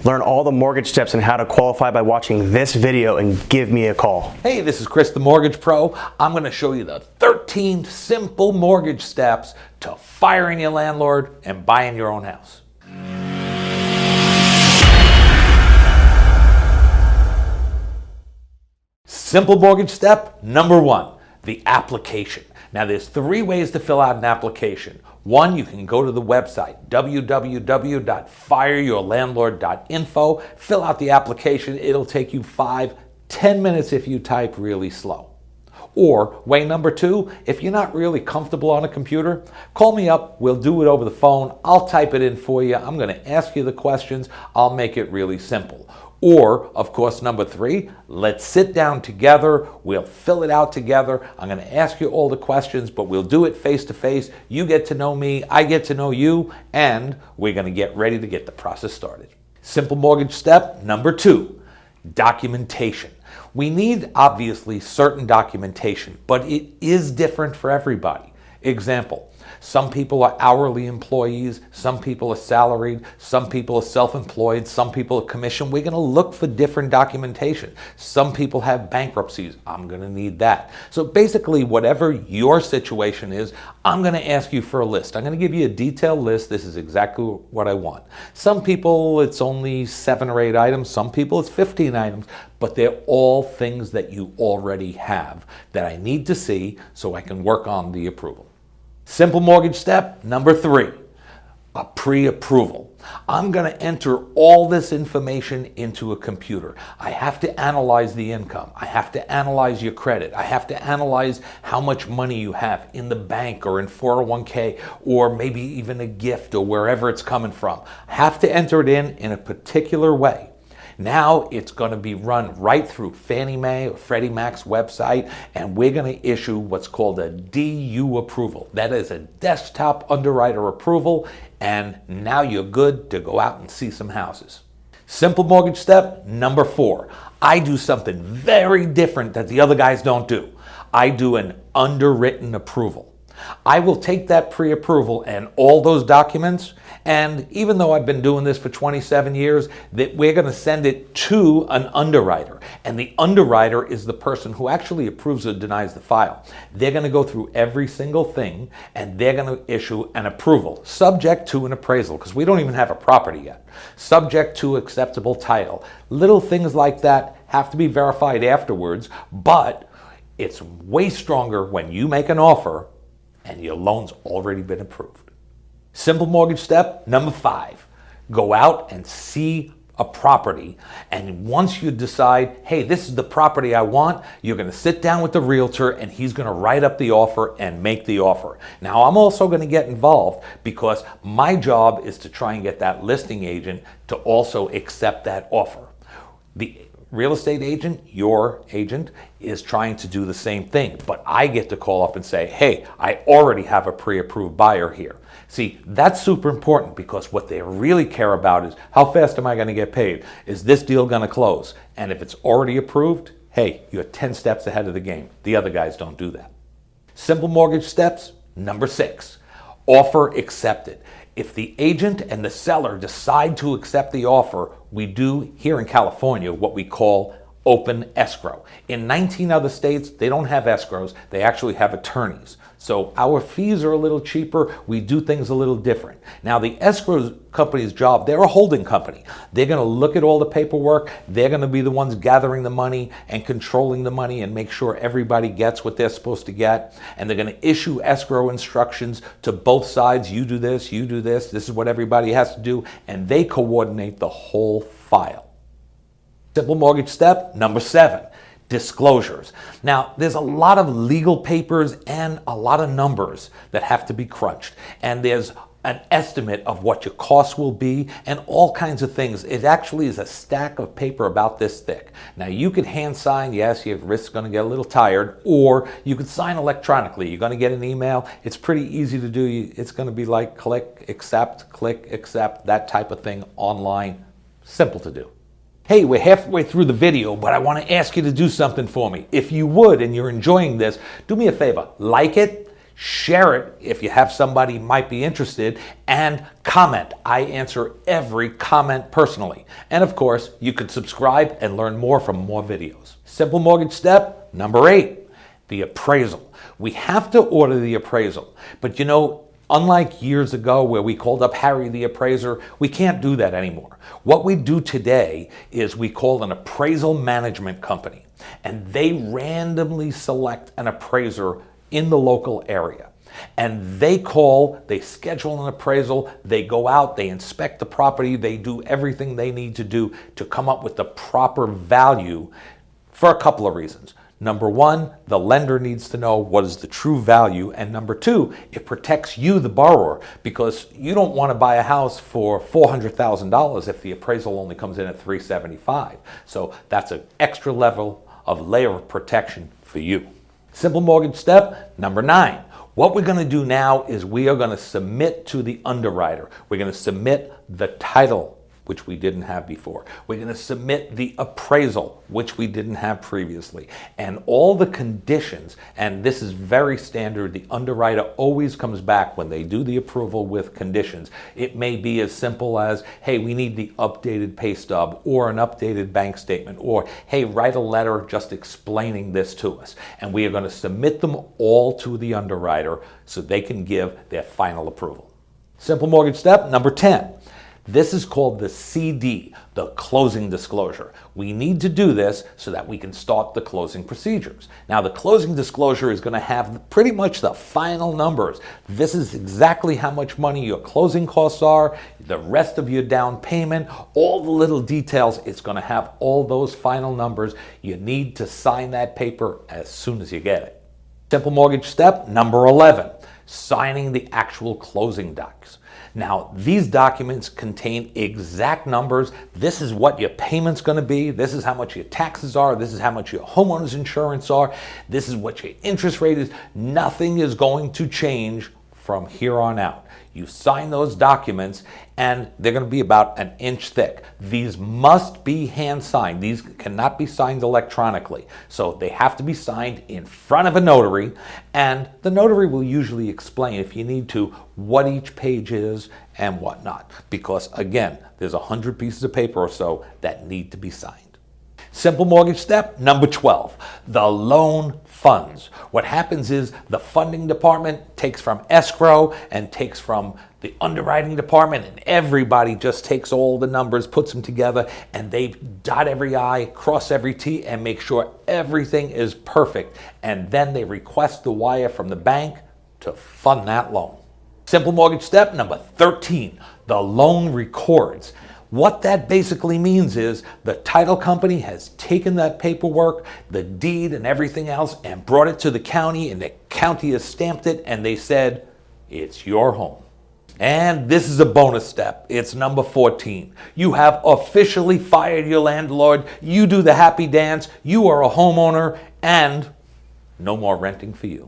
Learn all the mortgage steps and how to qualify by watching this video and give me a call. Hey, this is Chris the Mortgage Pro. I'm going to show you the 13 simple mortgage steps to firing your landlord and buying your own house. Simple mortgage step number 1, the application. Now there's 3 ways to fill out an application. 1, you can go to the website, www.fireyourlandlord.info, fill out the application. It'll take you 5-10 minutes if you type really slow. Or way number 2, if you're not really comfortable on a computer, call me up, we'll do it over the phone, I'll type it in for you, I'm going to ask you the questions, I'll make it really simple. Or, of course, number 3, let's sit down together, we'll fill it out together, I'm going to ask you all the questions, but we'll do it face to face, you get to know me, I get to know you, and we're going to get ready to get the process started. Simple mortgage step number 2, documentation. We need, obviously, certain documentation, but it is different for everybody. Example, some people are hourly employees, some people are salaried, some people are self-employed, some people are commissioned. We're going to look for different documentation. Some people have bankruptcies. I'm going to need that. So basically, whatever your situation is, I'm going to ask you for a list. I'm going to give you a detailed list. This is exactly what I want. Some people, it's only 7 or 8 items. Some people, it's 15 items. But they're all things that you already have that I need to see so I can work on the approval. Simple mortgage step number 3, a pre-approval. I'm going to enter all this information into a computer. I have to analyze the income. I have to analyze your credit. I have to analyze how much money you have in the bank or in 401k or maybe even a gift or wherever it's coming from. I have to enter it in a particular way. Now it's going to be run right through Fannie Mae or Freddie Mac's website, and we're going to issue what's called a DU approval. That is a desktop underwriter approval, and now you're good to go out and see some houses. Simple mortgage step number 4. I do something very different that the other guys don't do. I do an underwritten approval. I will take that pre-approval and all those documents, and even though I've been doing this for 27 years, that we're going to send it to an underwriter. And the underwriter is the person who actually approves or denies the file. They're going to go through every single thing, and they're going to issue an approval, subject to an appraisal, because we don't even have a property yet, subject to acceptable title. Little things like that have to be verified afterwards, but it's way stronger when you make an offer and your loan's already been approved. Simple mortgage step number 5, go out and see a property, and once you decide, hey, this is the property I want, you're going to sit down with the realtor and he's going to write up the offer and make the offer. Now I'm also going to get involved because my job is to try and get that listing agent to also accept that offer. The real estate agent, your agent, is trying to do the same thing, but I get to call up and say, hey, I already have a pre-approved buyer here. See, that's super important because what they really care about is how fast am I going to get paid? Is this deal going to close? And if it's already approved, hey, you're 10 steps ahead of the game. The other guys don't do that. Simple mortgage steps number 6, offer accepted. If the agent and the seller decide to accept the offer, we do here in California what we call open escrow. In 19 other states, they don't have escrows, they actually have attorneys. So our fees are a little cheaper, we do things a little different. Now the escrow company's job, they're a holding company. They're going to look at all the paperwork, they're going to be the ones gathering the money and controlling the money and make sure everybody gets what they're supposed to get. And they're going to issue escrow instructions to both sides, you do this is what everybody has to do, and they coordinate the whole file. Simple mortgage step number 7, disclosures. Now, there's a lot of legal papers and a lot of numbers that have to be crunched. And there's an estimate of what your costs will be and all kinds of things. It actually is a stack of paper about this thick. Now, you could hand sign, yes, your wrist's going to get a little tired, or you could sign electronically. You're going to get an email. It's pretty easy to do. It's going to be like click, accept, that type of thing online. Simple to do. Hey, we're halfway through the video, but I want to ask you to do something for me. If you would, and you're enjoying this, do me a favor, like it, Share it if you have somebody who might be interested, and comment. I answer every comment personally. And of course, you can subscribe and learn more from more videos. Simple mortgage step number 8, the appraisal. We have to order the appraisal, but you know, unlike years ago where we called up Harry the appraiser, we can't do that anymore. What we do today is we call an appraisal management company, and they randomly select an appraiser in the local area. And they schedule an appraisal, they go out, they inspect the property, they do everything they need to do to come up with the proper value for a couple of reasons. Number one, the lender needs to know what is the true value. And number two, it protects you, the borrower, because you don't want to buy a house for $400,000 if the appraisal only comes in at $375,000. So that's an extra level of layer of protection for you. Simple mortgage step number 9. What we're going to do now is we are going to submit to the underwriter. We're going to submit the title, which we didn't have before. We're going to submit the appraisal, which we didn't have previously, and all the conditions. And this is very standard. The underwriter always comes back when they do the approval with conditions. It may be as simple as, hey, we need the updated pay stub or an updated bank statement, or hey, write a letter just explaining this to us. And we are going to submit them all to the underwriter so they can give their final approval. Simple mortgage step number 10. This is called the CD, the closing disclosure. We need to do this so that we can start the closing procedures. Now, the closing disclosure is going to have pretty much the final numbers. This is exactly how much money your closing costs are, the rest of your down payment, all the little details. It's going to have all those final numbers. You need to sign that paper as soon as you get it. Simple mortgage step number 11, signing the actual closing docs. Now, these documents contain exact numbers. This is what your payment's going to be. This is how much your taxes are. This is how much your homeowner's insurance are. This is what your interest rate is. Nothing is going to change from here on out. You sign those documents, and they're going to be about an inch thick. These must be hand signed. These cannot be signed electronically. So they have to be signed in front of a notary, and the notary will usually explain, if you need to, what each page is and whatnot. Because again, there's 100 pieces of paper or so that need to be signed. Simple mortgage step number 12, the loan funds. What happens is the funding department takes from escrow and takes from the underwriting department, and everybody just takes all the numbers, puts them together, and they dot every I, cross every T, and make sure everything is perfect. And then they request the wire from the bank to fund that loan. Simple mortgage step number 13, the loan records. What that basically means is the title company has taken that paperwork, the deed and everything else, and brought it to the county, and the county has stamped it, and they said, it's your home. And this is a bonus step. It's number 14. You have officially fired your landlord. You do the happy dance. You are a homeowner, and no more renting for you.